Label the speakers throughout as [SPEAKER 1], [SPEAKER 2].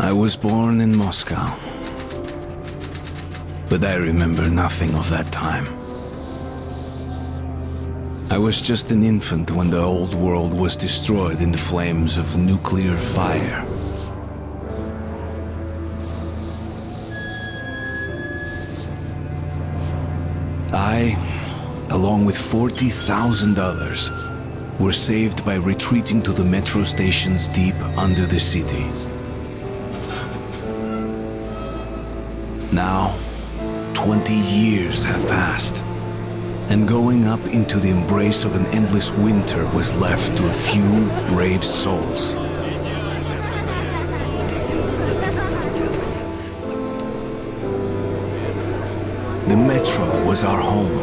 [SPEAKER 1] I was born in Moscow, but I remember nothing of that time. I was just an infant when the old world was destroyed in the flames of nuclear fire. I, along with 40,000 others, were saved by retreating to the metro stations deep under the city. Now, 20 years have passed, and going up into the embrace of an endless winter was left to a few brave souls. The metro was our home,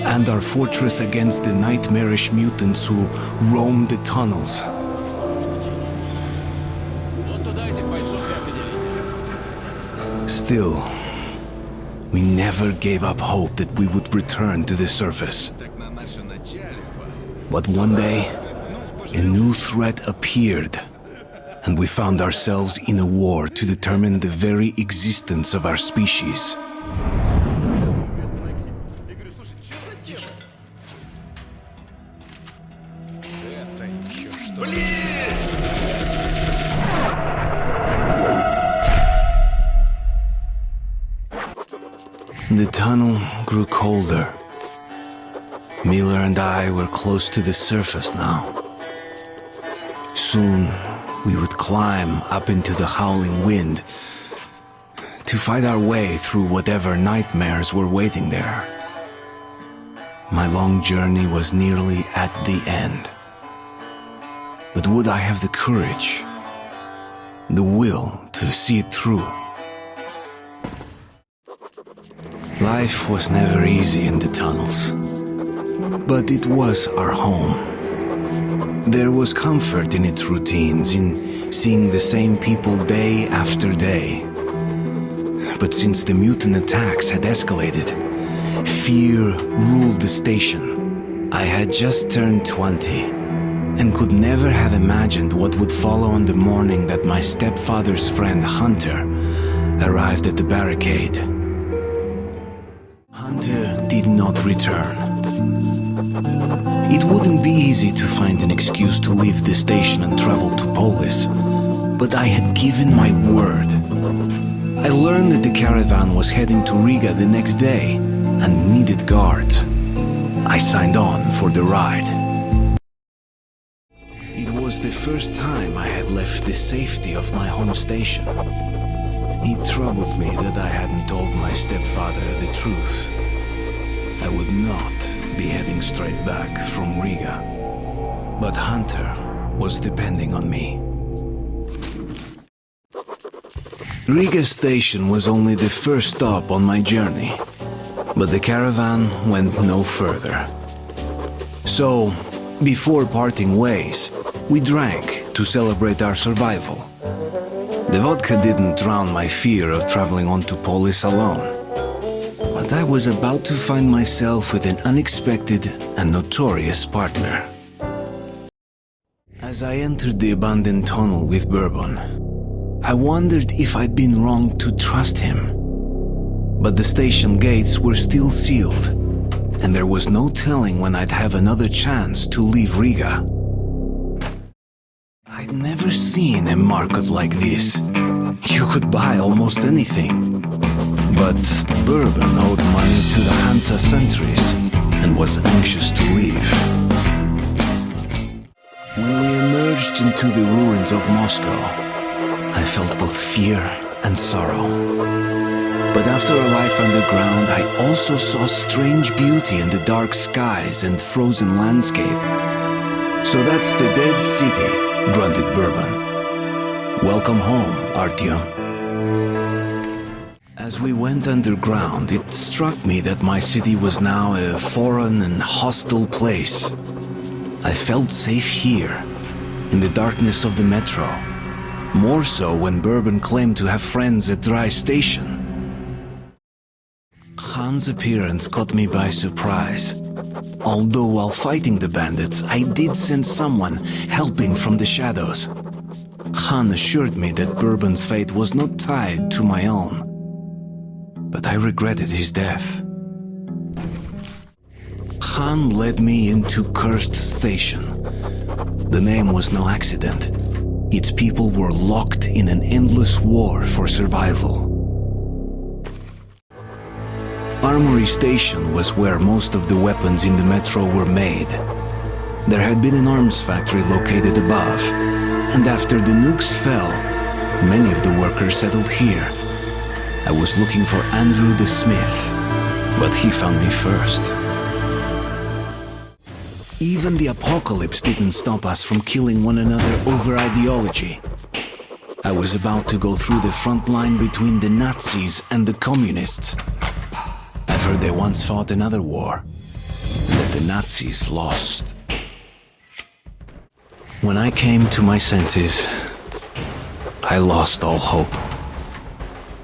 [SPEAKER 1] and our fortress against the nightmarish mutants who roamed the tunnels. Still, we never gave up hope that we would return to the surface. But one day, a new threat appeared, and we found ourselves in a war to determine the very existence of our species. The tunnel grew colder. Miller and I were close to the surface now. Soon, we would climb up into the howling wind to fight our way through whatever nightmares were waiting there. My long journey was nearly at the end. But would I have the courage, the will to see it through? Life was never easy in the tunnels, but it was our home. There was comfort in its routines, in seeing the same people day after day. But since the mutant attacks had escalated, fear ruled the station. I had just turned 20 and could never have imagined what would follow on the morning that my stepfather's friend Hunter arrived at the barricade. Hunter did not return. It wouldn't be easy to find an excuse to leave the station and travel to Polis, but I had given my word. I learned that the caravan was heading to Riga the next day and needed guards. I signed on for the ride. It was the first time I had left the safety of my home station. It troubled me that I hadn't told my stepfather the truth. I would not be heading straight back from Riga, but Hunter was depending on me. Riga station was only the first stop on my journey, but the caravan went no further. So, before parting ways, we drank to celebrate our survival. The vodka didn't drown my fear of traveling on to Polis alone. But I was about to find myself with an unexpected and notorious partner. As I entered the abandoned tunnel with Bourbon, I wondered if I'd been wrong to trust him. But the station gates were still sealed, and there was no telling when I'd have another chance to leave Riga. I'd never seen a market like this. You could buy almost anything. But Bourbon owed money to the Hansa sentries and was anxious to leave. When we emerged into the ruins of Moscow, I felt both fear and sorrow. But after a life underground, I also saw strange beauty in the dark skies and frozen landscape. So that's the dead city, grunted Bourbon. Welcome home, Artyom. As we went underground, it struck me that my city was now a foreign and hostile place. I felt safe here, in the darkness of the metro. More so when Bourbon claimed to have friends at Dry Station. Khan's appearance caught me by surprise. Although while fighting the bandits, I did sense someone helping from the shadows. Han assured me that Bourbon's fate was not tied to my own. But I regretted his death. Han led me into Cursed Station. The name was no accident. Its people were locked in an endless war for survival. Armory Station was where most of the weapons in the metro were made. There had been an arms factory located above, and after the nukes fell, many of the workers settled here. I was looking for Andrew the Smith, but he found me first. Even the apocalypse didn't stop us from killing one another over ideology. I was about to go through the front line between the Nazis and the communists. I've heard they once fought another war, and that the Nazis lost. When I came to my senses, I lost all hope.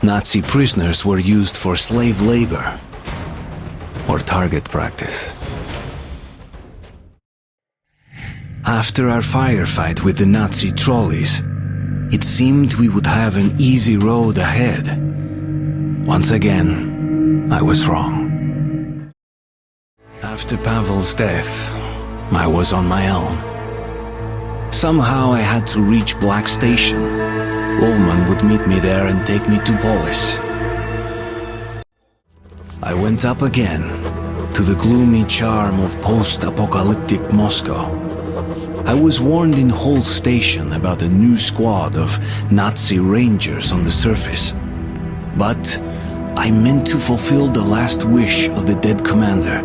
[SPEAKER 1] Nazi prisoners were used for slave labor or target practice. After our firefight with the Nazi trolleys, it seemed we would have an easy road ahead. Once again, I was wrong. After Pavel's death, I was on my own. Somehow I had to reach Black Station. Ullman would meet me there and take me to Polis. I went up again, to the gloomy charm of post-apocalyptic Moscow. I was warned in Hull Station about a new squad of Nazi rangers on the surface. But I meant to fulfill the last wish of the dead commander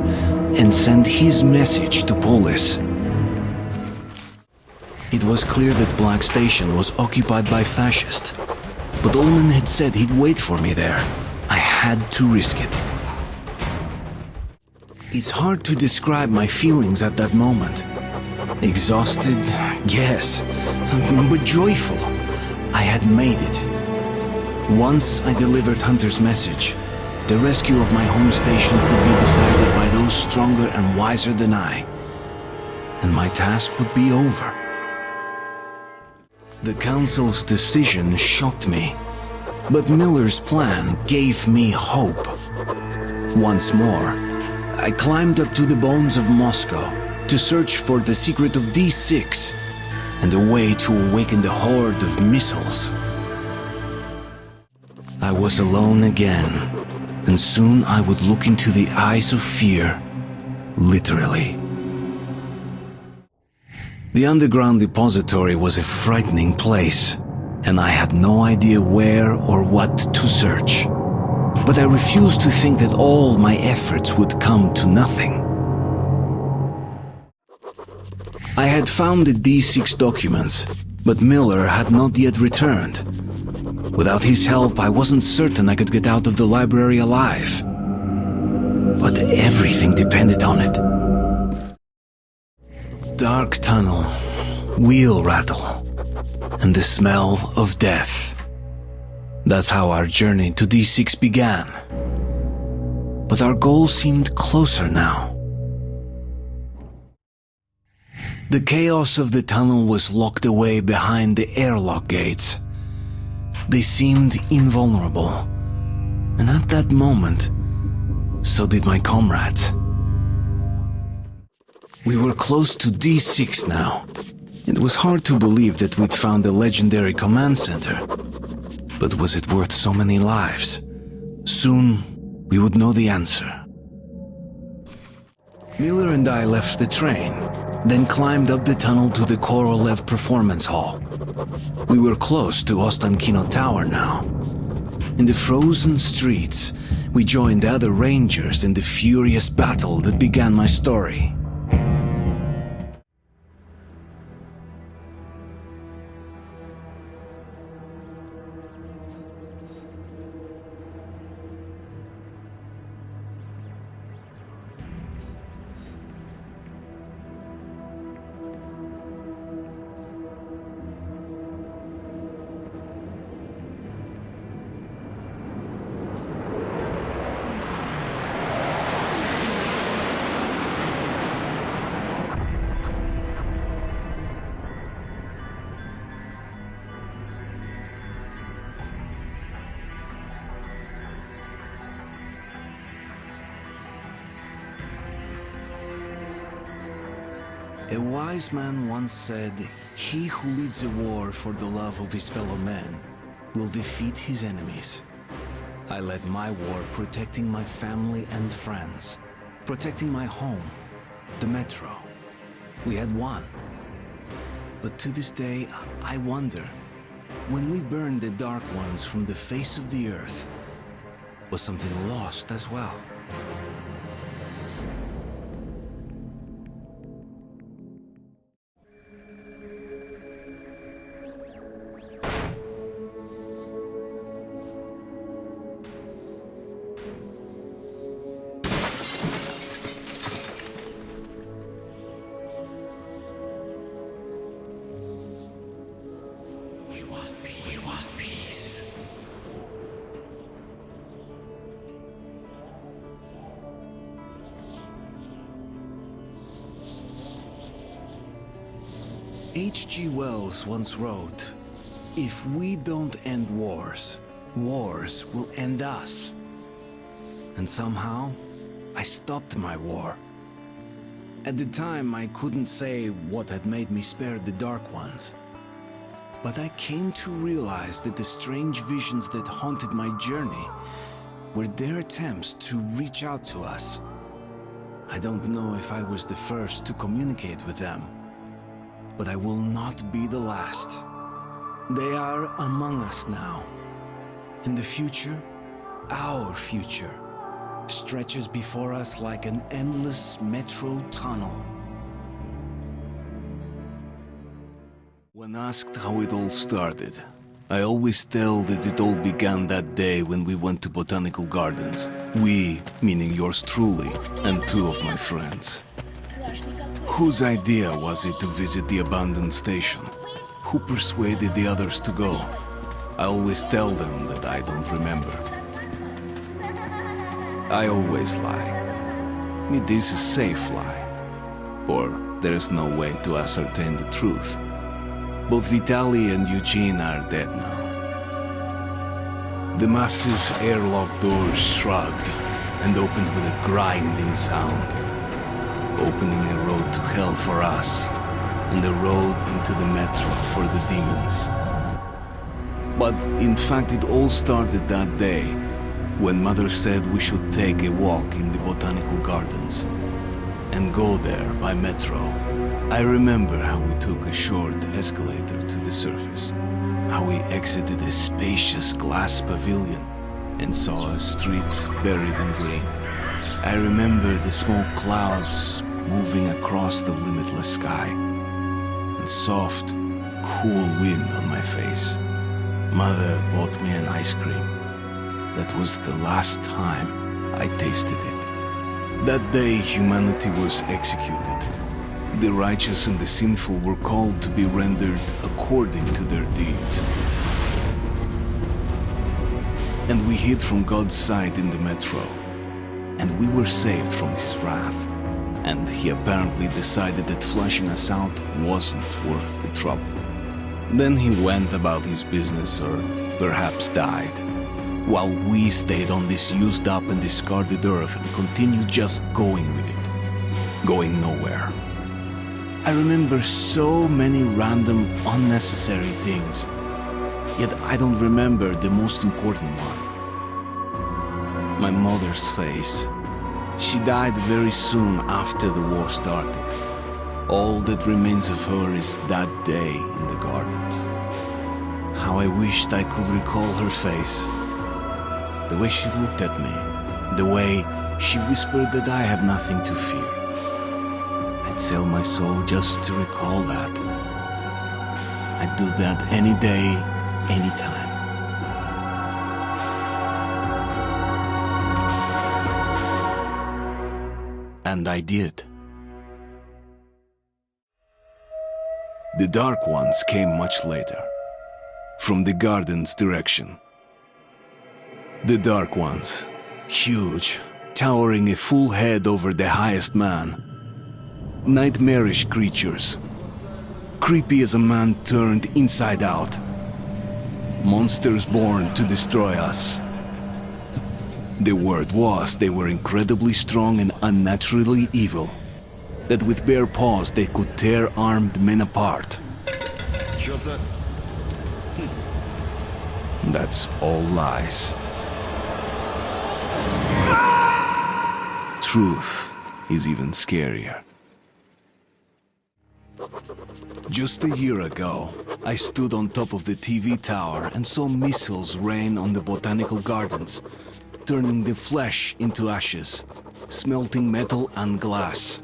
[SPEAKER 1] and send his message to Polis. It was clear that Black Station was occupied by fascists, but Ullman had said he'd wait for me there. I had to risk it. It's hard to describe my feelings at that moment. Exhausted, yes, but joyful. I had made it. Once I delivered Hunter's message, the rescue of my home station could be decided by those stronger and wiser than I, and my task would be over. The Council's decision shocked me, but Miller's plan gave me hope. Once more, I climbed up to the bones of Moscow to search for the secret of D6 and a way to awaken the horde of missiles. I was alone again, and soon I would look into the eyes of fear, literally. The underground depository was a frightening place, and I had no idea where or what to search. But I refused to think that all my efforts would come to nothing. I had found the D6 documents, but Miller had not yet returned. Without his help, I wasn't certain I could get out of the library alive. But everything depended on it. Dark tunnel, wheel rattle, and the smell of death. That's how our journey to D6 began. But our goal seemed closer now. The chaos of the tunnel was locked away behind the airlock gates. They seemed invulnerable, and at that moment, so did my comrades. We were close to D6 now. It was hard to believe that we'd found the legendary command center. But was it worth so many lives? Soon, we would know the answer. Miller and I left the train, then climbed up the tunnel to the Korolev Performance Hall. We were close to Ostankino Tower now. In the frozen streets, we joined the other rangers in the furious battle that began my story. A wise man once said, "He who leads a war for the love of his fellow men will defeat his enemies." I led my war protecting my family and friends, protecting my home, the metro. We had won. But to this day, I wonder, when we burned the Dark Ones from the face of the earth, was something lost as well? H.G. Wells once wrote, "If we don't end wars, wars will end us." And somehow, I stopped my war. At the time, I couldn't say what had made me spare the Dark Ones. But I came to realize that the strange visions that haunted my journey were their attempts to reach out to us. I don't know if I was the first to communicate with them, but I will not be the last. They are among us now. And the future, our future, stretches before us like an endless metro tunnel. When asked how it all started, I always tell that it all began that day when we went to Botanical Gardens. We, meaning yours truly, and two of my friends. Whose idea was it to visit the abandoned station? Who persuaded the others to go? I always tell them that I don't remember. I always lie. It is a safe lie, or there is no way to ascertain the truth. Both Vitaly and Eugene are dead now. The massive airlock doors shrugged and opened with a grinding sound, opening a road to hell for us, and a road into the metro for the demons. But in fact, it all started that day, when Mother said we should take a walk in the Botanical Gardens, and go there by metro. I remember how we took a short escalator to the surface, how we exited a spacious glass pavilion, and saw a street buried in green. I remember the smoke clouds moving across the limitless sky, and soft, cool wind on my face. Mother bought me an ice cream. That was the last time I tasted it. That day, humanity was executed. The righteous and the sinful were called to be rendered according to their deeds. And we hid from God's sight in the metro, and we were saved from his wrath. And he apparently decided that flushing us out wasn't worth the trouble. Then he went about his business, or perhaps died, while we stayed on this used up and discarded earth and continued just going with it, going nowhere. I remember so many random, unnecessary things, yet I don't remember the most important one. My mother's face. She died very soon after the war started. All that remains of her is that day in the gardens. How I wished I could recall her face. The way she looked at me. The way she whispered that I have nothing to fear. I'd sell my soul just to recall that. I'd do that any day, any time. And I did. The Dark Ones came much later, from the garden's direction. The Dark Ones, huge, towering a full head over the highest man. Nightmarish creatures, creepy as a man turned inside out. Monsters born to destroy us. The word was they were incredibly strong and unnaturally evil. that with bare paws they could tear armed men apart. That's all lies. Truth is even scarier. Just a year ago, I stood on top of the TV tower and saw missiles rain on the botanical gardens, turning the flesh into ashes, smelting metal and glass.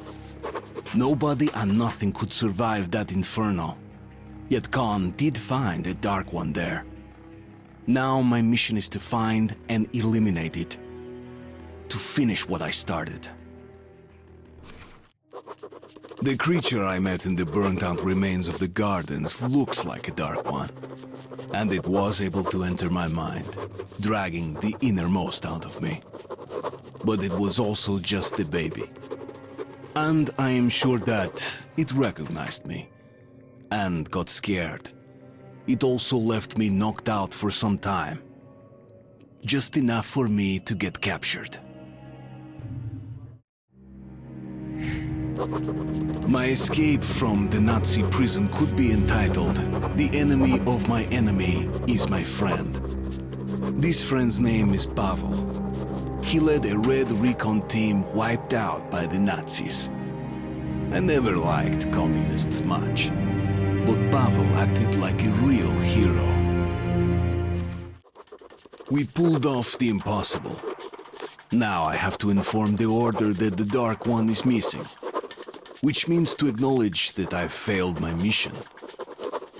[SPEAKER 1] Nobody and nothing could survive that inferno. Yet Khan did find a Dark One there. Now my mission is to find and eliminate it. To finish what I started. The creature I met in the burnt-out remains of the gardens looks like a Dark One. And it was able to enter my mind, dragging the innermost out of me. But it was also just a baby. And I am sure that it recognized me and got scared. It also left me knocked out for some time. Just enough for me to get captured. My escape from the Nazi prison could be entitled, "The enemy of my enemy is my friend." This friend's name is Pavel. He led a red recon team wiped out by the Nazis. I never liked communists much, but Pavel acted like a real hero. We pulled off the impossible. Now I have to inform the Order that the Dark One is missing, which means to acknowledge that I've failed my mission.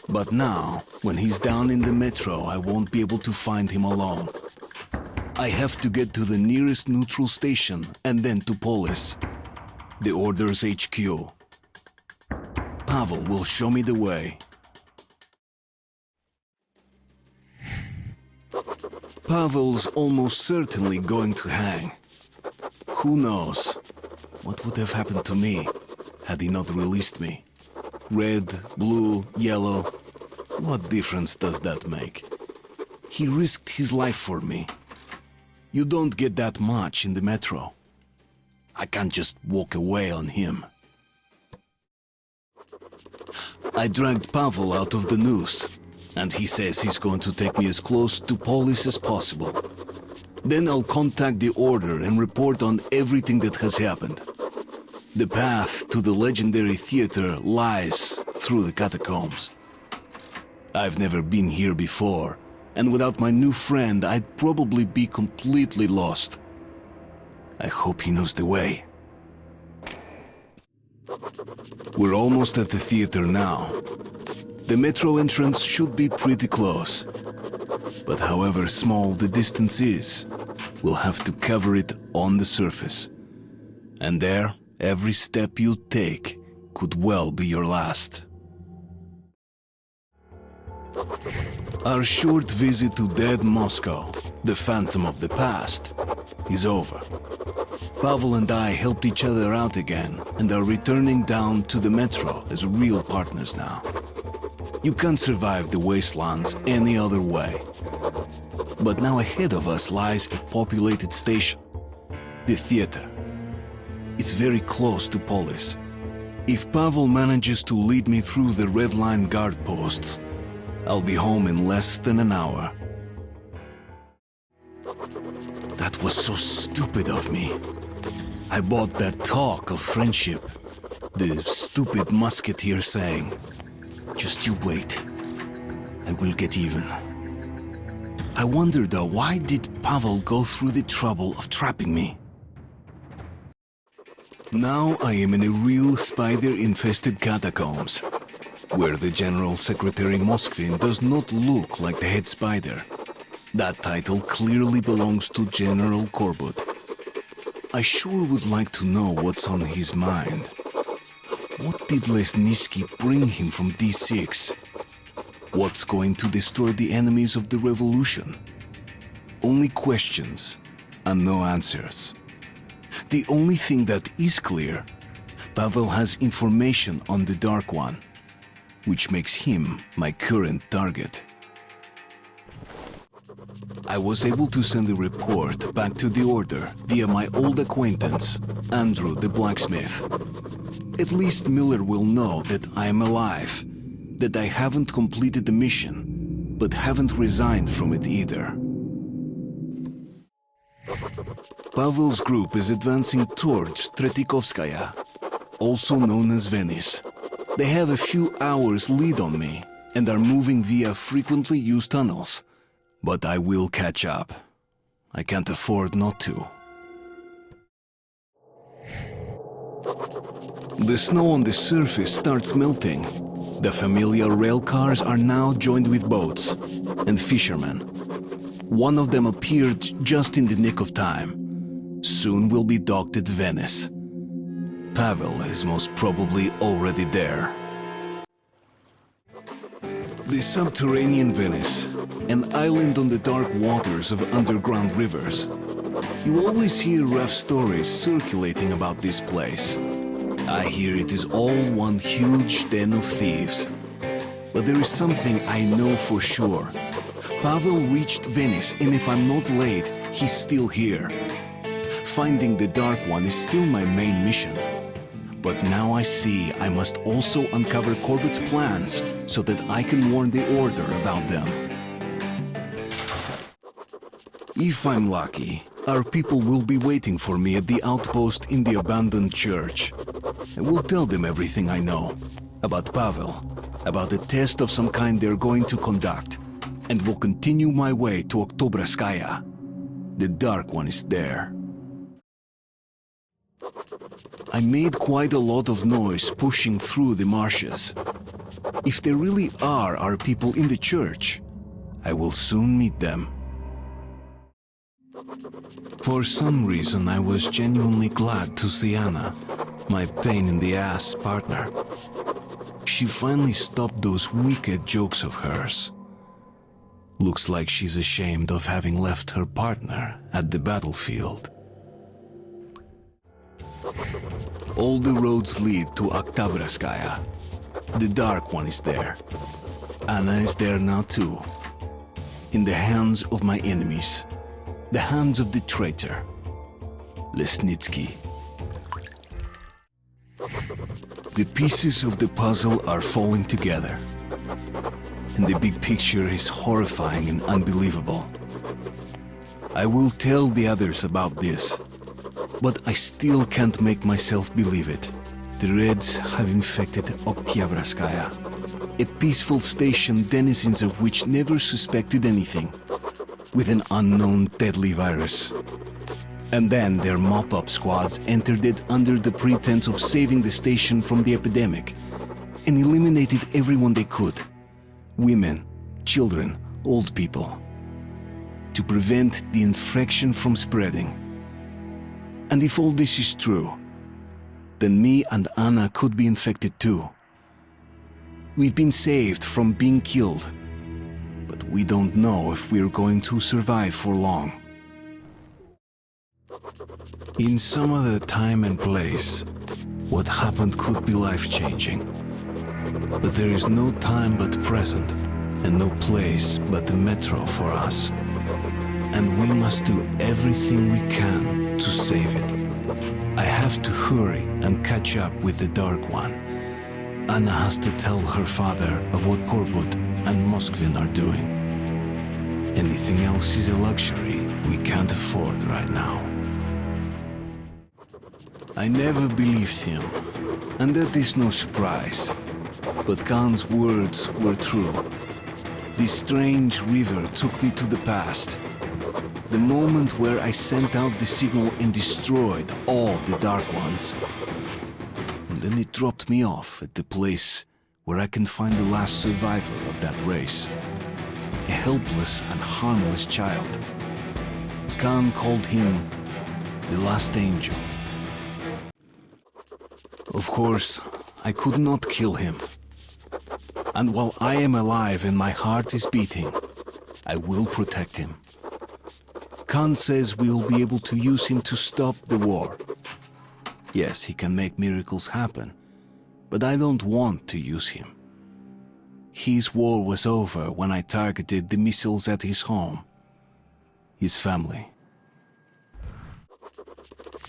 [SPEAKER 1] But now, when he's down in the metro, I won't be able to find him alone. I have to get to the nearest neutral station and then to Polis, the Order's HQ. Pavel will show me the way. Pavel's almost certainly going to hang. Who knows what would have happened to me had he not released me? Red, blue, yellow, what difference does that make? He risked his life for me. You don't get that much in the metro. I can't just walk away on him. I dragged Pavel out of the noose, and he says he's going to take me as close to Polis as possible. Then I'll contact the Order and report on everything that has happened. The path to the legendary theater lies through the catacombs. I've never been here before, and without my new friend, I'd probably be completely lost. I hope he knows the way. We're almost at the theater now. The metro entrance should be pretty close. But however small the distance is, we'll have to cover it on the surface. And there, every step you take could well be your last. Our short visit to dead Moscow, the phantom of the past, is over. Pavel and I helped each other out again and are returning down to the metro as real partners now. You can't survive the wastelands any other way. But now ahead of us lies a populated station, the theater. It's very close to Polis. If Pavel manages to lead me through the red line guard posts, I'll be home in less than an hour. That was so stupid of me. I bought that talk of friendship, the stupid musketeer saying, "Just you wait, I will get even." I wonder though, why did Pavel go through the trouble of trapping me? Now I am in a real spider-infested catacombs, where the General Secretary Moskvin does not look like the head spider. That title clearly belongs to General Korbut. I sure would like to know what's on his mind. What did Lesnitsky bring him from D6? What's going to destroy the enemies of the revolution? Only questions and no answers. The only thing that is clear, Pavel has information on the Dark One, which makes him my current target. I was able to send a report back to the Order via my old acquaintance, Andrew the blacksmith. At least Miller will know that I am alive, that I haven't completed the mission, but haven't resigned from it either. Pavel's group is advancing towards Tretikovskaya, also known as Venice. They have a few hours lead on me and are moving via frequently used tunnels. But I will catch up. I can't afford not to. The snow on the surface starts melting. The familiar rail cars are now joined with boats and fishermen. One of them appeared just in the nick of time. Soon we'll be docked at Venice. Pavel is most probably already there. The subterranean Venice, an island on the dark waters of underground rivers. You always hear rough stories circulating about this place. I hear it is all one huge den of thieves. But there is something I know for sure. Pavel reached Venice, and if I'm not late, he's still here. Finding the Dark One is still my main mission. But now I see I must also uncover Corbett's plans so that I can warn the Order about them. If I'm lucky, our people will be waiting for me at the outpost in the abandoned church. I will tell them everything I know about Pavel, about a test of some kind they're going to conduct, and will continue my way to Oktoberskaya. The Dark One is there. I made quite a lot of noise pushing through the marshes. If there really are our people in the church, I will soon meet them. For some reason, I was genuinely glad to see Anna, my pain-in-the-ass partner. She finally stopped those wicked jokes of hers. Looks like she's ashamed of having left her partner at the battlefield. All the roads lead to Oktoberskaya. The Dark One is there. Anna is there now too. In the hands of my enemies. The hands of the traitor, Lesnitsky. The pieces of the puzzle are falling together. And the big picture is horrifying and unbelievable. I will tell the others about this. But I still can't make myself believe it. The Reds have infected Oktoberskaya, a peaceful station denizens of which never suspected anything, with an unknown deadly virus. And then their mop-up squads entered it under the pretense of saving the station from the epidemic, and eliminated everyone they could. Women, children, old people. To prevent the infection from spreading. And if all this is true, then me and Anna could be infected too. We've been saved from being killed, but we don't know if we're going to survive for long. In some other time and place, what happened could be life-changing. But there is no time but present, and no place but the metro for us. And we must do everything we can to save it. I have to hurry and catch up with the Dark One. Anna has to tell her father of what Korbut and Moskvin are doing. Anything else is a luxury we can't afford right now. I never believed him, and that is no surprise. But Khan's words were true. This strange river took me to the past. The moment where I sent out the signal and destroyed all the Dark Ones. And then it dropped me off at the place where I can find the last survivor of that race. A helpless and harmless child. Khan called him the last angel. Of course, I could not kill him. And while I am alive and my heart is beating, I will protect him. Khan says we'll be able to use him to stop the war. Yes, he can make miracles happen, but I don't want to use him. His war was over when I targeted the missiles at his home, his family.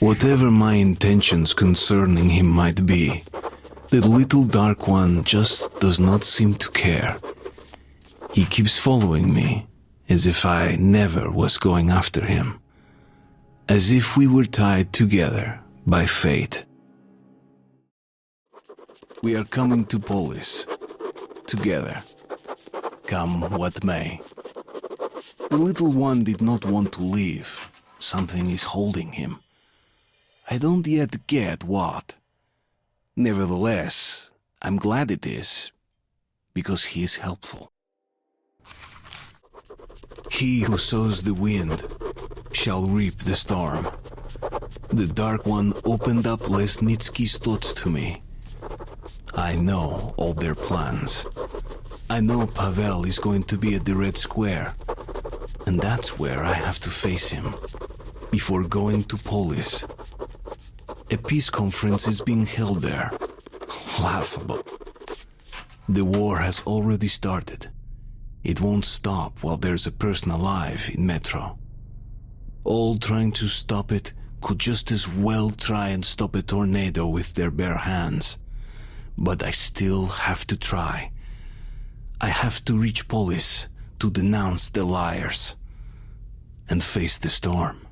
[SPEAKER 1] Whatever my intentions concerning him might be, the little dark one just does not seem to care. He keeps following me, as if I never was going after him. As if we were tied together by fate. We are coming to Polis, together, come what may. The little one did not want to leave. Something is holding him. I don't yet get what. Nevertheless, I'm glad it is, because he is helpful. He who sows the wind shall reap the storm. The Dark One opened up Lesnitsky's thoughts to me. I know all their plans. I know Pavel is going to be at the Red Square, and that's where I have to face him, before going to Polis. A peace conference is being held there. Laughable. The war has already started. It won't stop while there's a person alive in Metro. All trying to stop it could just as well try and stop a tornado with their bare hands. But I still have to try. I have to reach Polis to denounce the liars and face the storm.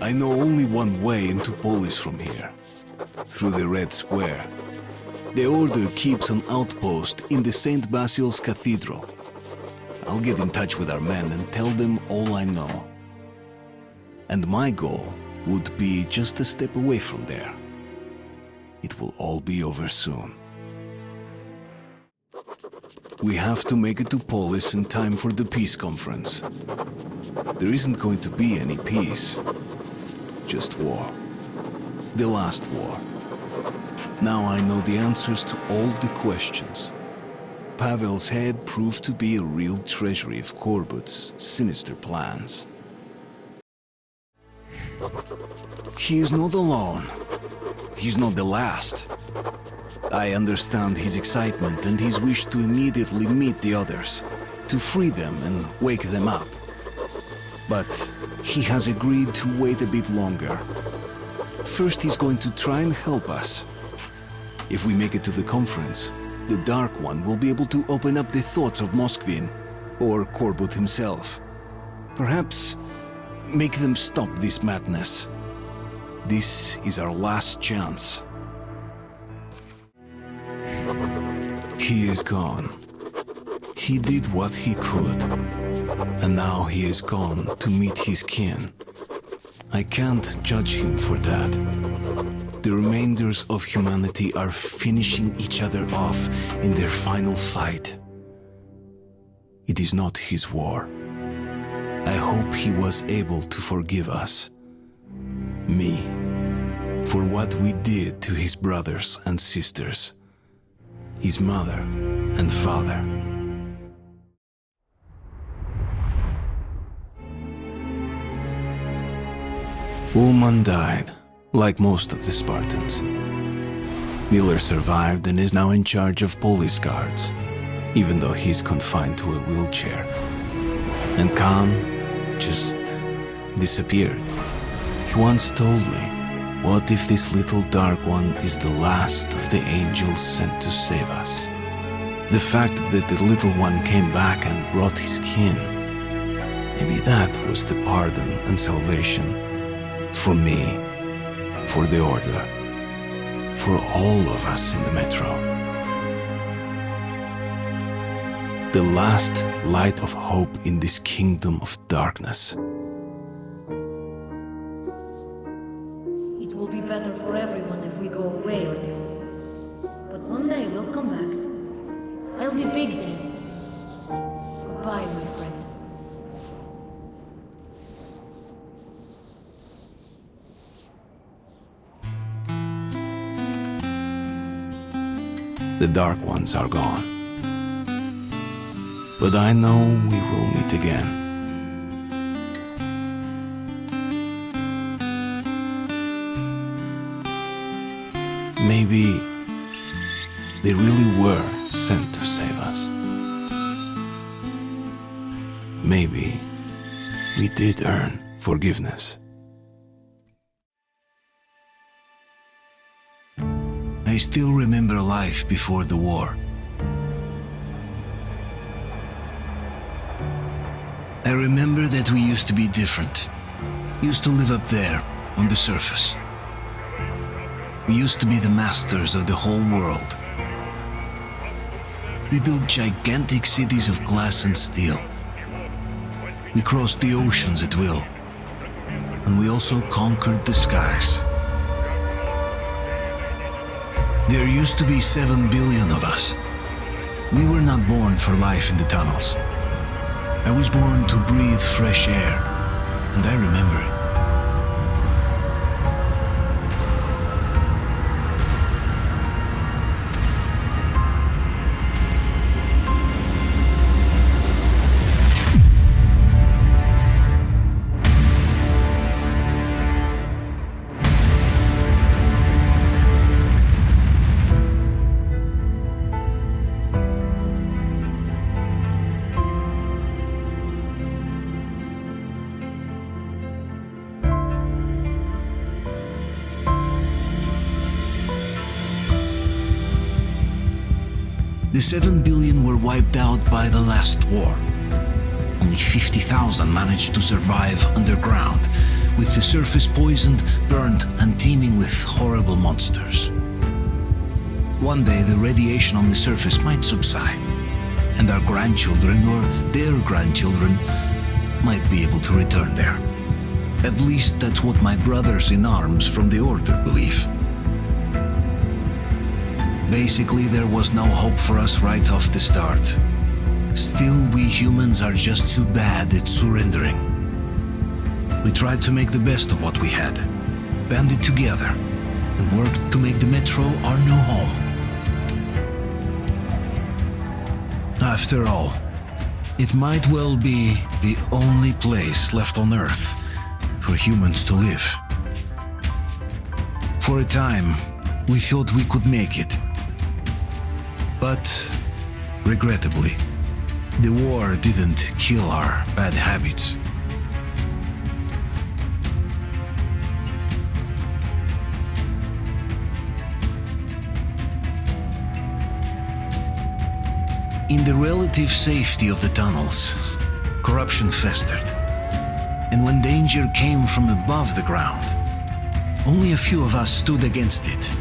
[SPEAKER 1] I know only one way into Polis from here, through the Red Square. The Order keeps an outpost in the St. Basil's Cathedral. I'll get in touch with our men and tell them all I know. And my goal would be just a step away from there. It will all be over soon. We have to make it to Polis in time for the peace conference. There isn't going to be any peace. Just war. The last war. Now I know the answers to all the questions. Pavel's head proved to be a real treasury of Korbut's sinister plans. He is not alone. He's not the last. I understand his excitement and his wish to immediately meet the others, to free them and wake them up. But he has agreed to wait a bit longer. First, he's going to try and help us. If we make it to the conference, the Dark One will be able to open up the thoughts of Moskvin, or Korbut himself. Perhaps make them stop this madness. This is our last chance. He is gone. He did what he could. And now he is gone to meet his kin. I can't judge him for that. The remainders of humanity are finishing each other off in their final fight. It is not his war. I hope he was able to forgive us. Me. For what we did to his brothers and sisters. His mother and father. Ullman died, like most of the Spartans. Miller survived and is now in charge of police guards, even though he's confined to a wheelchair. And Khan just disappeared. He once told me, what if this little Dark One is the last of the angels sent to save us? The fact that the little one came back and brought his kin, maybe that was the pardon and salvation. For me, for the Order, for all of us in the Metro. The last light of hope in this kingdom of darkness.
[SPEAKER 2] It will be better for everyone if we go away, Artyom. But one day we'll come back. I'll be big then. Goodbye, my friend.
[SPEAKER 1] The Dark Ones are gone. But I know we will meet again. Maybe they really were sent to save us. Maybe we did earn forgiveness. still remember life before the war. I remember that we used to be different. Used to live up there, on the surface. We used to be the masters of the whole world. We built gigantic cities of glass and steel. We crossed the oceans at will. And we also conquered the skies. There used to be 7 billion of us. We were not born for life in the tunnels. I was born to breathe fresh air, and I remember it. The 7 billion were wiped out by the last war. Only 50,000 managed to survive underground, with the surface poisoned, burnt, and teeming with horrible monsters. One day the radiation on the surface might subside, and our grandchildren or their grandchildren might be able to return there. At least that's what my brothers in arms from the Order believe. Basically, there was no hope for us right off the start. Still, we humans are just too bad at surrendering. We tried to make the best of what we had, banded together, and worked to make the metro our new home. After all, it might well be the only place left on Earth for humans to live. For a time, we thought we could make it. But, regrettably, the war didn't kill our bad habits. In the relative safety of the tunnels, corruption festered. And when danger came from above the ground, only a few of us stood against it,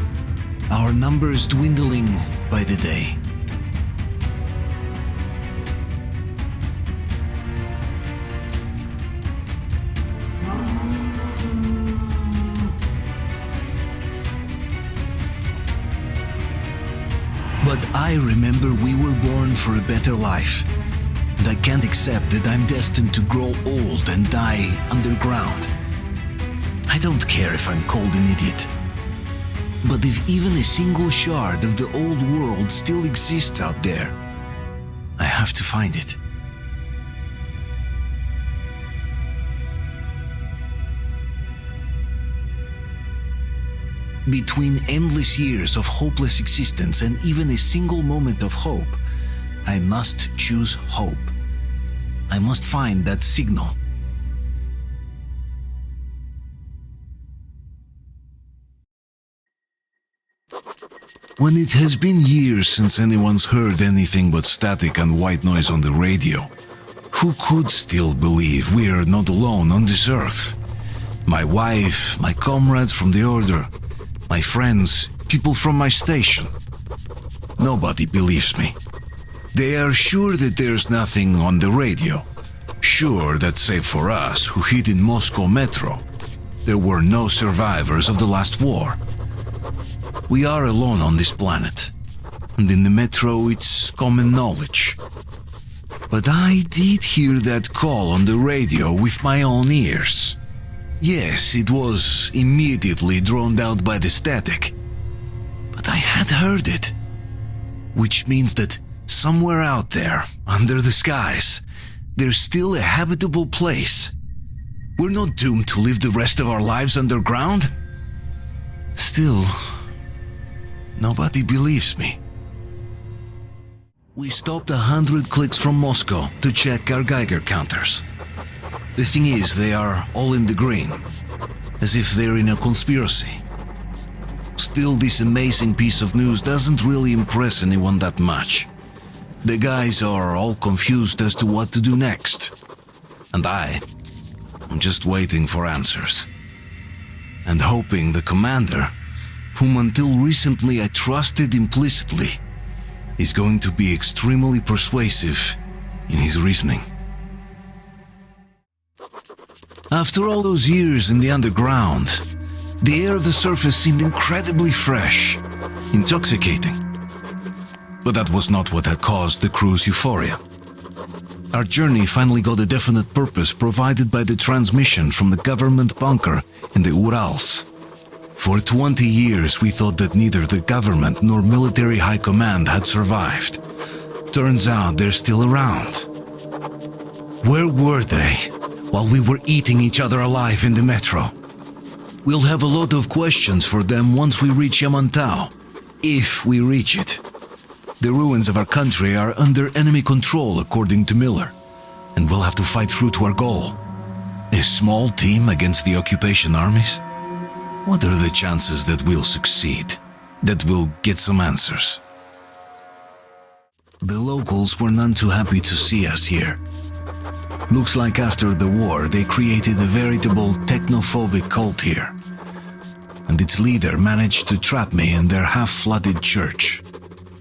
[SPEAKER 1] our numbers dwindling by the day. But I remember we were born for a better life, and I can't accept that I'm destined to grow old and die underground. I don't care if I'm called an idiot. But if even a single shard of the old world still exists out there, I have to find it. Between endless years of hopeless existence and even a single moment of hope, I must choose hope. I must find that signal. When it has been years since anyone's heard anything but static and white noise on the radio, who could still believe we are not alone on this earth? My wife, my comrades from the Order, my friends, people from my station. Nobody believes me. They are sure that there's nothing on the radio. Sure that save for us who hid in Moscow metro, there were no survivors of the last war. We are alone on this planet, and in the metro it's common knowledge. But I did hear that call on the radio with my own ears. Yes, it was immediately drowned out by the static, but I had heard it. Which means that somewhere out there, under the skies, there's still a habitable place. We're not doomed to live the rest of our lives underground. Still, nobody believes me. We stopped 100 clicks from Moscow to check our Geiger counters. The thing is, they are all in the green, as if they're in a conspiracy. Still, Still, this amazing piece of news doesn't really impress anyone that much. The guys are all confused as to what to do next. And I'm just waiting for answers. And hoping the commander, whom until recently I trusted implicitly, is going to be extremely persuasive in his reasoning. After all those years in the underground, the air of the surface seemed incredibly fresh, intoxicating. But that was not what had caused the crew's euphoria. Our journey finally got a definite purpose provided by the transmission from the government bunker in the Urals. For 20 years we thought that neither the government nor military high command had survived. Turns out they're still around. Where were they while we were eating each other alive in the metro? We'll have a lot of questions for them once we reach Yamantau, if we reach it. The ruins of our country are under enemy control, according to Miller, and we'll have to fight through to our goal. A small team against the occupation armies? What are the chances that we'll succeed, that we'll get some answers? The locals were none too happy to see us here. Looks like after the war they created a veritable technophobic cult here, and its leader managed to trap me in their half-flooded church.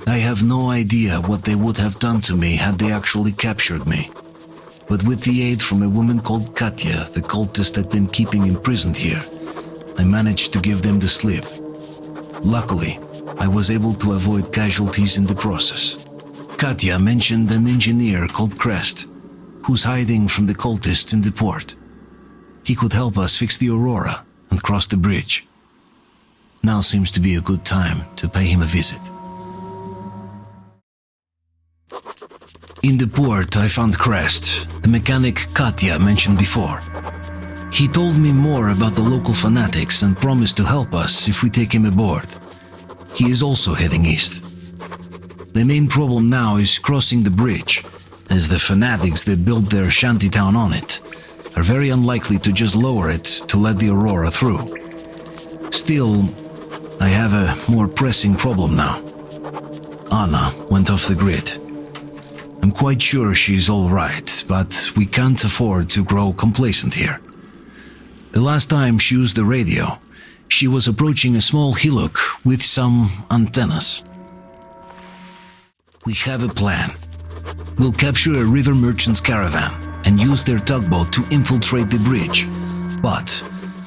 [SPEAKER 1] I have no idea what they would have done to me had they actually captured me, but with the aid from a woman called Katya, the cultist had been keeping imprisoned here, I managed to give them the slip. Luckily, I was able to avoid casualties in the process. Katya mentioned an engineer called Crest, who's hiding from the cultists in the port. He could help us fix the Aurora and cross the bridge. Now seems to be a good time to pay him a visit. In the port, I found Crest, the mechanic Katya mentioned before. He told me more about the local fanatics and promised to help us if we take him aboard. He is also heading east. The main problem now is crossing the bridge, as the fanatics that built their shantytown on it are very unlikely to just lower it to let the Aurora through. Still, I have a more pressing problem now. Anna went off the grid. I'm quite sure she's all right, but we can't afford to grow complacent here. The last time she used the radio, she was approaching a small hillock with some antennas. We have a plan. We'll capture a river merchant's caravan and use their tugboat to infiltrate the bridge. But,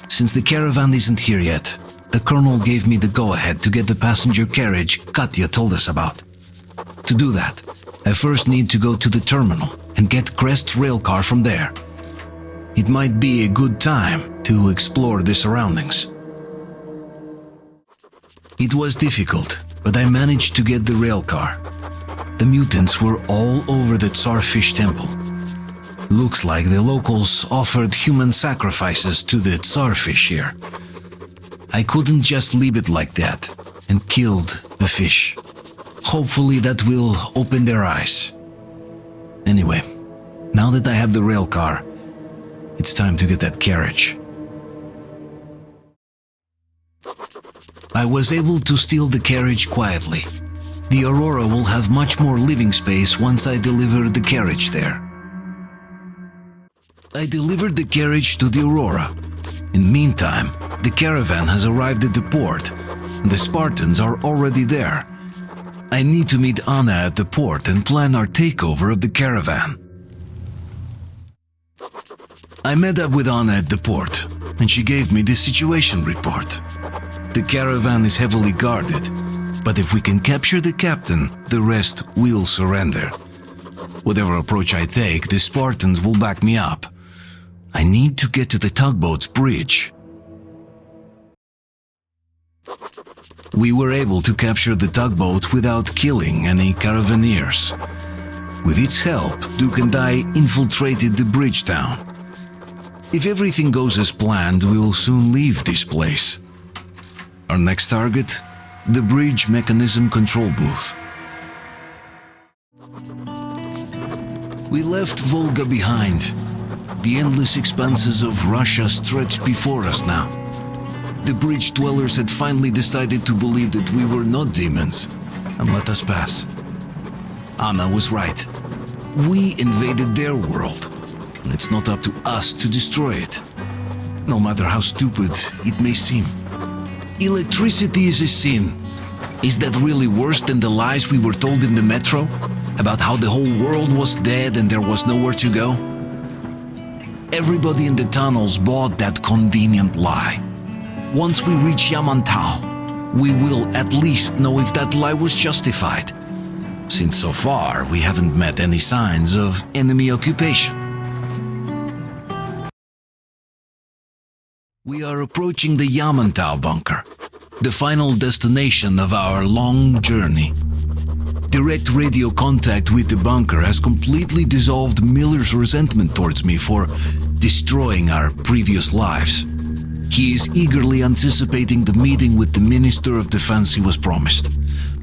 [SPEAKER 1] since the caravan isn't here yet, the colonel gave me the go-ahead to get the passenger carriage Katya told us about. To do that, I first need to go to the terminal and get Crest's railcar from there. It might be a good time to explore the surroundings. It was difficult, but I managed to get the railcar. The mutants were all over the Tsarfish temple. Looks like the locals offered human sacrifices to the Tsarfish here. I couldn't just leave it like that and killed the fish. Hopefully that will open their eyes. Anyway, now that I have the railcar, it's time to get that carriage. I was able to steal the carriage quietly. The Aurora will have much more living space once I deliver the carriage there. I delivered the carriage to the Aurora. In the meantime, the caravan has arrived at the port, and the Spartans are already there. I need to meet Anna at the port and plan our takeover of the caravan. I met up with Anna at the port, and she gave me the situation report. The caravan is heavily guarded, but if we can capture the captain, the rest will surrender. Whatever approach I take, the Spartans will back me up. I need to get to the tugboat's bridge. We were able to capture the tugboat without killing any caravaneers. With its help, Duke and I infiltrated the bridge town. If everything goes as planned, we'll soon leave this place. Our next target? The bridge mechanism control booth. We left Volga behind. The endless expanses of Russia stretch before us now. the bridge dwellers had finally decided to believe that we were not demons and let us pass. Anna was right. We invaded their world, and it's not up to us to destroy it, no matter how stupid it may seem. Electricity is a sin. Is that really worse than the lies we were told in the metro? About how the whole world was dead and there was nowhere to go? Everybody in the tunnels bought that convenient lie. Once we reach Yamantau, we will at least know if that lie was justified, since so far we haven't met any signs of enemy occupation. We are approaching the Yamantau bunker, the final destination of our long journey. Direct radio contact with the bunker has completely dissolved Miller's resentment towards me for destroying our previous lives. He is eagerly anticipating the meeting with the Minister of Defense he was promised.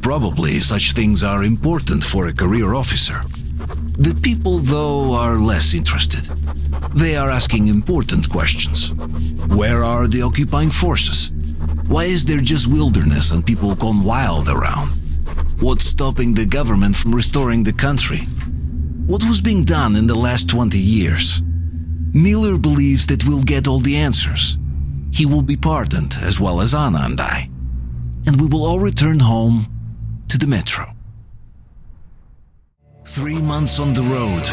[SPEAKER 1] Probably such things are important for a career officer. The people, though, are less interested. They are asking important questions. Where are the occupying forces? Why is there just wilderness and people gone wild around? What's stopping the government from restoring the country? What was being done in the last 20 years? Miller believes that we'll get all the answers. He will be pardoned, as well as Anna and I. And we will all return home to the metro. 3 months on the road,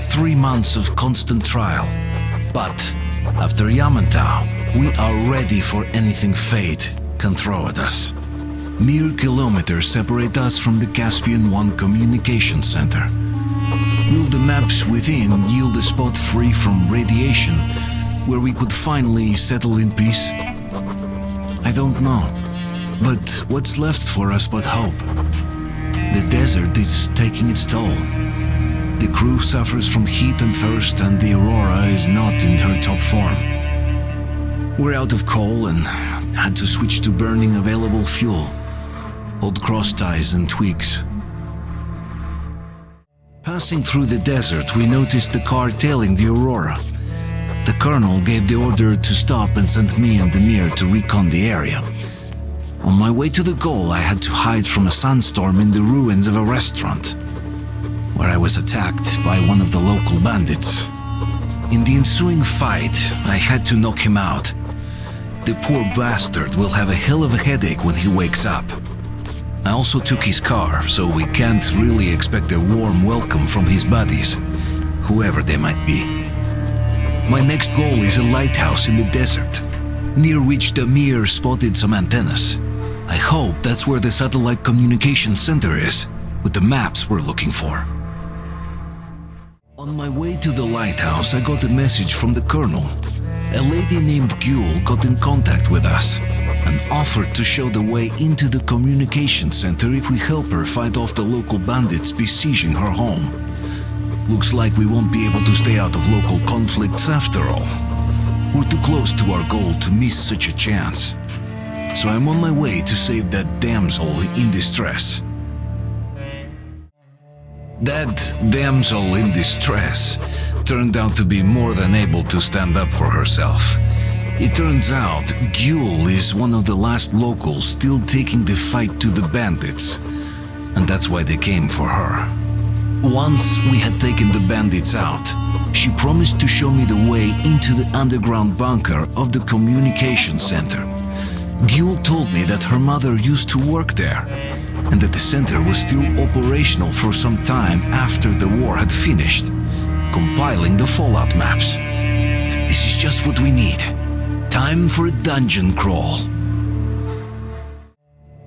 [SPEAKER 1] 3 months of constant trial. But after Yamantau, we are ready for anything fate can throw at us. Mere kilometers separate us from the Caspian One communication center. Will the maps within yield a spot free from radiation where we could finally settle in peace? I don't know, but what's left for us but hope? The desert is taking its toll. The crew suffers from heat and thirst, and the Aurora is not in her top form. We're out of coal and had to switch to burning available fuel, old cross ties and twigs. Passing through the desert, we noticed the car tailing the Aurora. The colonel gave the order to stop and sent me and Demir to recon the area. On my way to the goal, I had to hide from a sandstorm in the ruins of a restaurant, where I was attacked by one of the local bandits. In the ensuing fight, I had to knock him out. The poor bastard will have a hell of a headache when he wakes up. I also took his car, so we can't really expect a warm welcome from his buddies, whoever they might be. My next goal is a lighthouse in the desert, near which Demir spotted some antennas. I hope that's where the satellite communication center is, with the maps we're looking for. On my way to the lighthouse, I got a message from the colonel. A lady named Gül got in contact with us and offered to show the way into the communication center if we help her fight off the local bandits besieging her home. Looks like we won't be able to stay out of local conflicts after all. We're too close to our goal to miss such a chance. So I'm on my way to save that damsel in distress. That damsel in distress turned out to be more than able to stand up for herself. It turns out Gül is one of the last locals still taking the fight to the bandits, and that's why they came for her. Once we had taken the bandits out, she promised to show me the way into the underground bunker of the communication center. Gül told me that her mother used to work there, and that the center was still operational for some time after the war had finished, compiling the fallout maps. This is just what we need. Time for a dungeon crawl.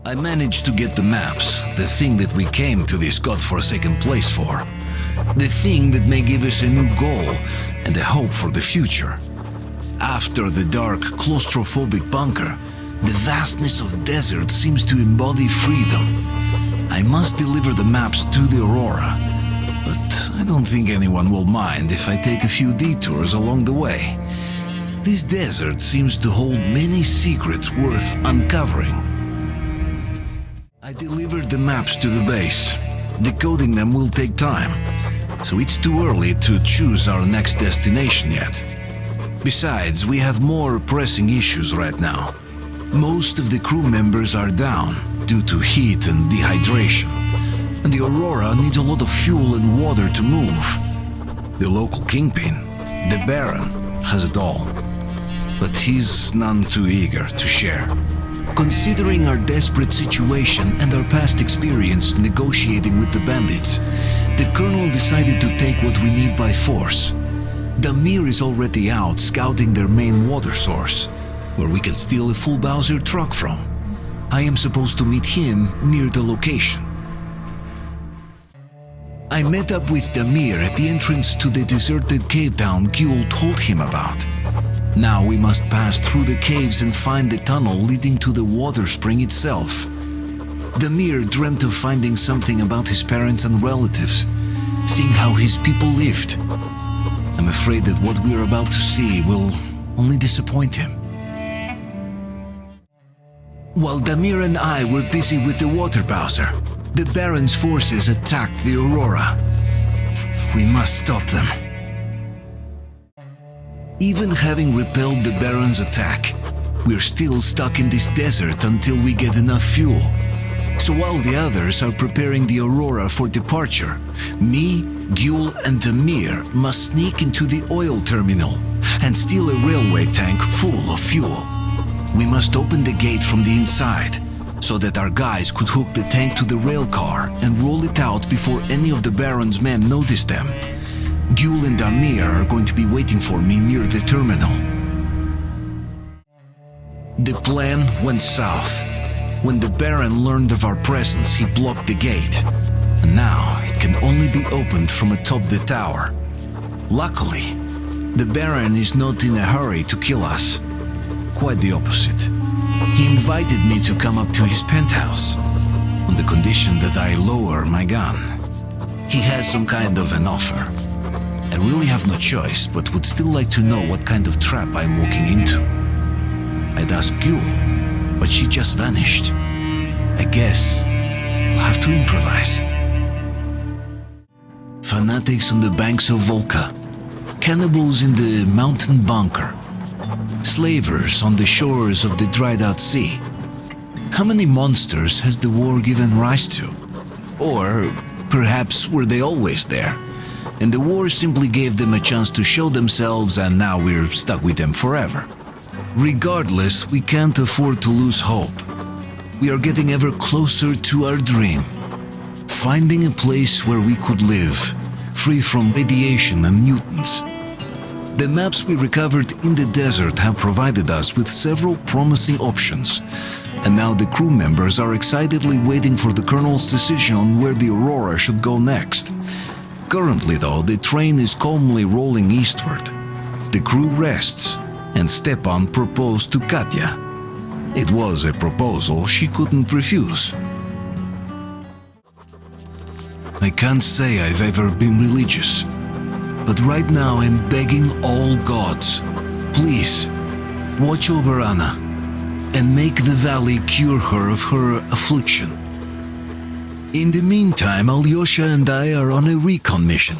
[SPEAKER 1] I managed to get the maps, the thing that we came to this godforsaken place for. The thing that may give us a new goal and a hope for the future. After the dark, claustrophobic bunker, the vastness of desert seems to embody freedom. I must deliver the maps to the Aurora, but I don't think anyone will mind if I take a few detours along the way. This desert seems to hold many secrets worth uncovering. I delivered the maps to the base. Decoding them will take time, so it's too early to choose our next destination yet. Besides, we have more pressing issues right now. Most of the crew members are down due to heat and dehydration, and the Aurora needs a lot of fuel and water to move. The local kingpin, the Baron, has it all, but he's none too eager to share. Considering our desperate situation and our past experience negotiating with the bandits, the Colonel decided to take what we need by force. Damir is already out scouting their main water source, where we can steal a full Bowser truck from. I am supposed to meet him near the location. I met up with Damir at the entrance to the deserted cave town Gyul told him about. Now we must pass through the caves and find the tunnel leading to the water spring itself. Damir dreamt of finding something about his parents and relatives, seeing how his people lived. I'm afraid that what we are about to see will only disappoint him. While Damir and I were busy with the water Bowser, the Baron's forces attacked the Aurora. We must stop them. Even having repelled the Baron's attack, we're still stuck in this desert until we get enough fuel. So while the others are preparing the Aurora for departure, me, Gyul and Damir must sneak into the oil terminal and steal a railway tank full of fuel. We must open the gate from the inside, so that our guys could hook the tank to the rail car and roll it out before any of the Baron's men notice them. Gyul and Damir are going to be waiting for me near the terminal. The plan went south. When the Baron learned of our presence, he blocked the gate, and now it can only be opened from atop the tower. Luckily, the Baron is not in a hurry to kill us. Quite the opposite. He invited me to come up to his penthouse, on the condition that I lower my gun. He has some kind of an offer. I really have no choice, but would still like to know what kind of trap I'm walking into. I'd ask Gyul, but she just vanished. I guess I'll have to improvise. Fanatics on the banks of Volca, cannibals in the mountain bunker, slavers on the shores of the dried-out sea. How many monsters has the war given rise to? Or perhaps were they always there, and the war simply gave them a chance to show themselves and now we're stuck with them forever? Regardless, we can't afford to lose hope. We are getting ever closer to our dream, finding a place where we could live, free from radiation and mutants. The maps we recovered in the desert have provided us with several promising options, and now the crew members are excitedly waiting for the Colonel's decision on where the Aurora should go next. Currently, though, the train is calmly rolling eastward. The crew rests, and Stepan proposed to Katya. It was a proposal she couldn't refuse. I can't say I've ever been religious, but right now I'm begging all gods, please, watch over Anna and make the valley cure her of her affliction. In the meantime, Alyosha and I are on a recon mission.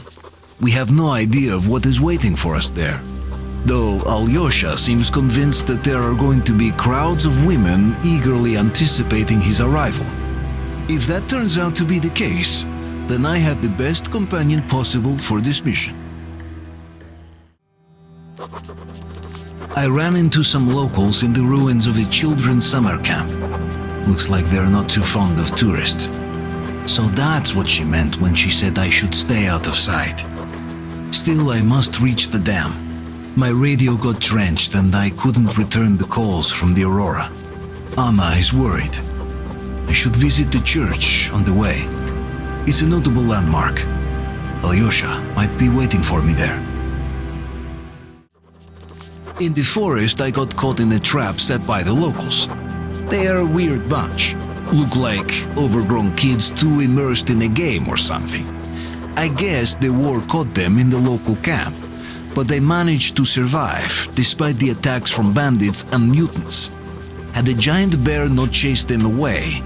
[SPEAKER 1] We have no idea of what is waiting for us there, though Alyosha seems convinced that there are going to be crowds of women eagerly anticipating his arrival. If that turns out to be the case, then I have the best companion possible for this mission. I ran into some locals in the ruins of a children's summer camp. Looks like they're not too fond of tourists. So that's what she meant when she said I should stay out of sight. Still, I must reach the dam. My radio got drenched and I couldn't return the calls from the Aurora. Anna is worried. I should visit the church on the way. It's a notable landmark. Alyosha might be waiting for me there. In the forest, I got caught in a trap set by the locals. They are a weird bunch. Look like overgrown kids too immersed in a game or something. I guess the war caught them in the local camp, but they managed to survive despite the attacks from bandits and mutants. Had the giant bear not chased them away,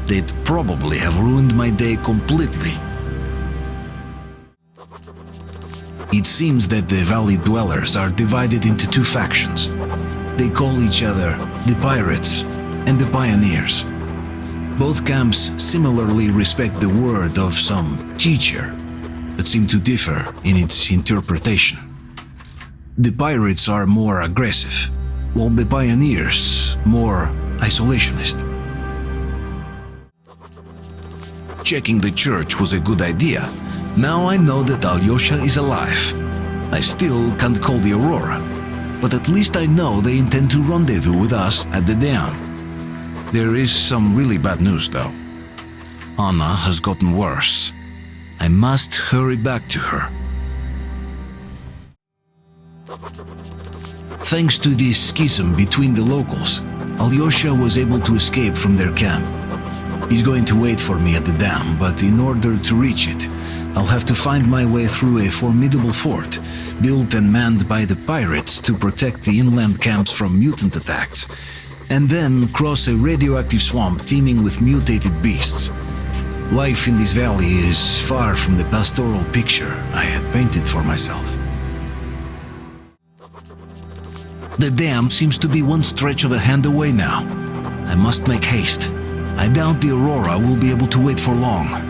[SPEAKER 1] they'd probably have ruined my day completely. It seems that the valley dwellers are divided into two factions. They call each other the Pirates and the pioneers. Both camps similarly respect the word of some teacher, but seem to differ in its interpretation. The pirates are more aggressive, while the pioneers more isolationist. Checking the church was a good idea. Now I know that Alyosha is alive. I still can't call the Aurora, but at least I know they intend to rendezvous with us at the dam. There is some really bad news though. Anna has gotten worse. I must hurry back to her. Thanks to this schism between the locals, Alyosha was able to escape from their camp. He's going to wait for me at the dam, but in order to reach it, I'll have to find my way through a formidable fort, built and manned by the pirates to protect the inland camps from mutant attacks, and then cross a radioactive swamp teeming with mutated beasts. Life in this valley is far from the pastoral picture I had painted for myself. The dam seems to be one stretch of a hand away now. I must make haste. I doubt the Aurora will be able to wait for long.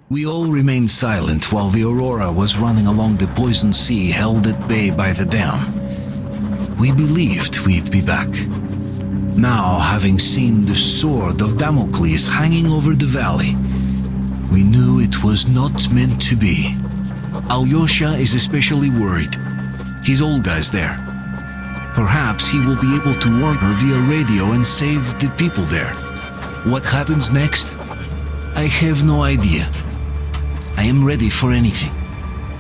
[SPEAKER 1] We all remained silent while the Aurora was running along the poisoned sea held at bay by the dam. We believed we'd be back. Now, having seen the sword of Damocles hanging over the valley, we knew it was not meant to be. Alyosha is especially worried. His old guy's there. Perhaps he will be able to warn her via radio and save the people there. What happens next? I have no idea. I am ready for anything.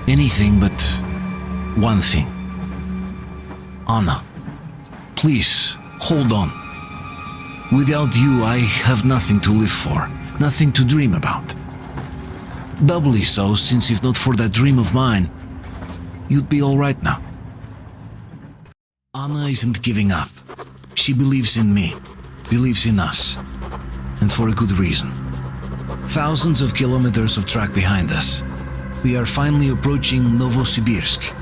[SPEAKER 1] Anything but one thing. Anna, please hold on. Without you, I have nothing to live for, nothing to dream about. Doubly so, since if not for that dream of mine, you'd be all right now. Anna isn't giving up. She believes in me, believes in us, and for a good reason. Thousands of kilometers of track behind us, we are finally approaching Novosibirsk,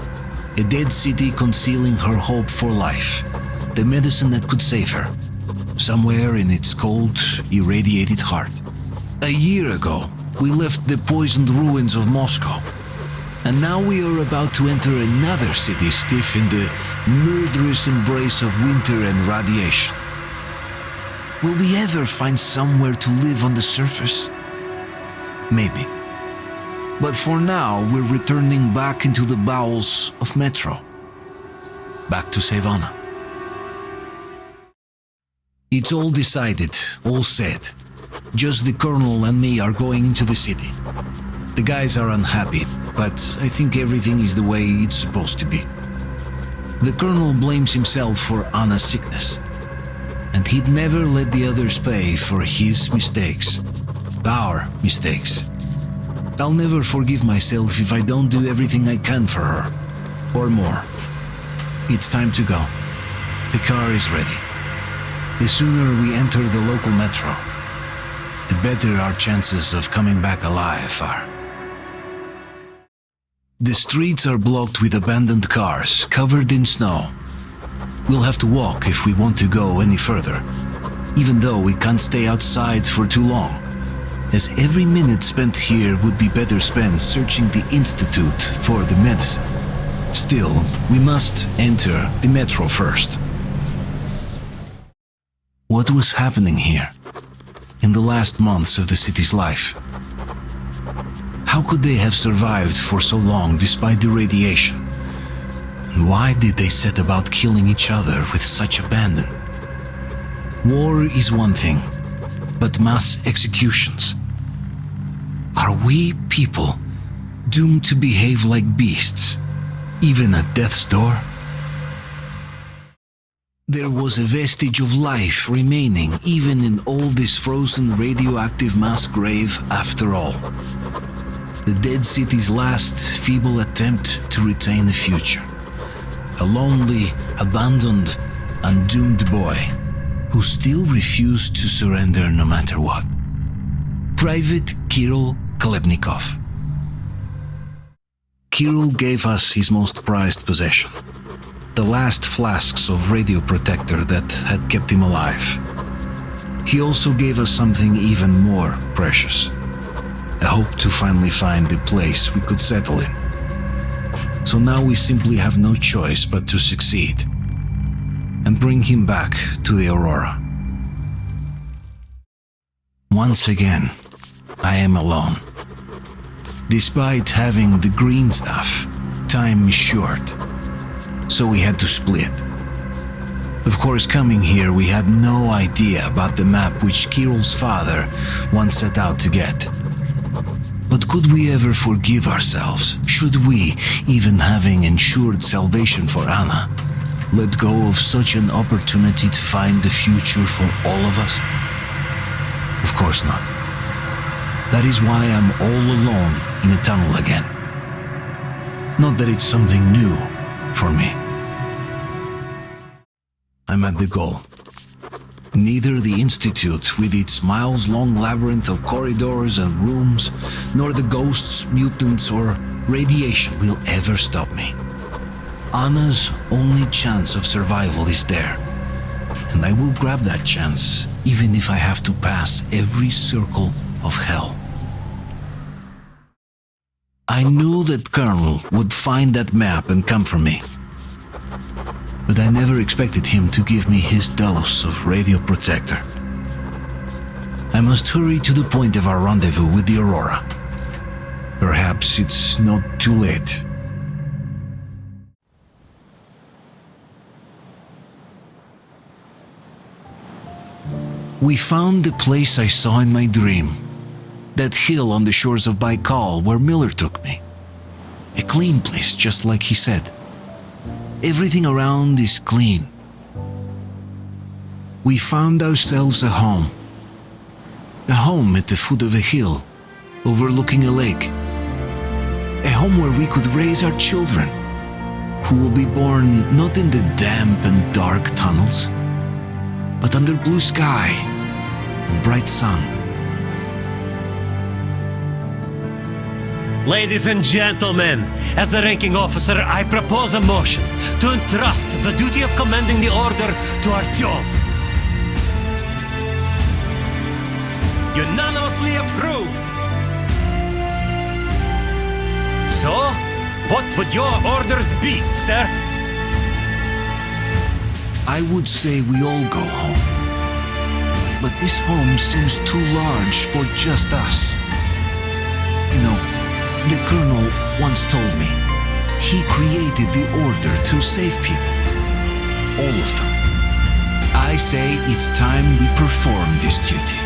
[SPEAKER 1] a dead city concealing her hope for life, the medicine that could save her, somewhere in its cold, irradiated heart. A year ago, we left the poisoned ruins of Moscow, and now we are about to enter another city stiff in the murderous embrace of winter and radiation. Will we ever find somewhere to live on the surface? Maybe. But for now, we're returning back into the bowels of Metro. Back to save Anna. It's all decided, all said. Just the Colonel and me are going into the city. The guys are unhappy, but I think everything is the way it's supposed to be. The Colonel blames himself for Anna's sickness, and he'd never let the others pay for his mistakes. Our mistakes. I'll never forgive myself if I don't do everything I can for her, or more. It's time to go. The car is ready. The sooner we enter the local metro, the better our chances of coming back alive are. The streets are blocked with abandoned cars, covered in snow. We'll have to walk if we want to go any further, even though we can't stay outside for too long, as every minute spent here would be better spent searching the Institute for the medicine. Still, we must enter the metro first. What was happening here in the last months of the city's life? How could they have survived for so long despite the radiation? And why did they set about killing each other with such abandon? War is one thing, but mass executions? Are we people doomed to behave like beasts, even at death's door? There was a vestige of life remaining even in all this frozen radioactive mass grave after all. The dead city's last feeble attempt to retain a future. A lonely, abandoned, and doomed boy who still refused to surrender no matter what. Private Kirill Kalebnikov. Kirill gave us his most prized possession, the last flasks of radio protector that had kept him alive. He also gave us something even more precious. A hope to finally find a place we could settle in. So now we simply have no choice but to succeed and bring him back to the Aurora. Once again, I am alone. Despite having the green stuff, time is short, so we had to split. Of course, coming here, we had no idea about the map which Kirill's father once set out to get. But could we ever forgive ourselves? Should we, even having ensured salvation for Anna, let go of such an opportunity to find the future for all of us? Of course not. That is why I'm all alone in a tunnel again. Not that it's something new for me. I'm at the goal. Neither the Institute, with its miles-long labyrinth of corridors and rooms, nor the ghosts, mutants, or radiation will ever stop me. Anna's only chance of survival is there, and I will grab that chance, even if I have to pass every circle of hell. I knew that Colonel would find that map and come for me. But I never expected him to give me his dose of radio protector. I must hurry to the point of our rendezvous with the Aurora. Perhaps it's not too late. We found the place I saw in my dream. That hill on the shores of Baikal where Miller took me. A clean place, just like he said. Everything around is clean. We found ourselves a home. A home at the foot of a hill, overlooking a lake. A home where we could raise our children, who will be born not in the damp and dark tunnels, but under blue sky and bright sun.
[SPEAKER 3] Ladies and gentlemen, as the ranking officer, I propose a motion to entrust the duty of commanding the order to Artyom. Unanimously approved. So, what would your orders be, sir?
[SPEAKER 1] I would say we all go home. But this home seems too large for just us. You know, the Colonel once told me he created the Order to save people. All of them. I say it's time we perform this duty.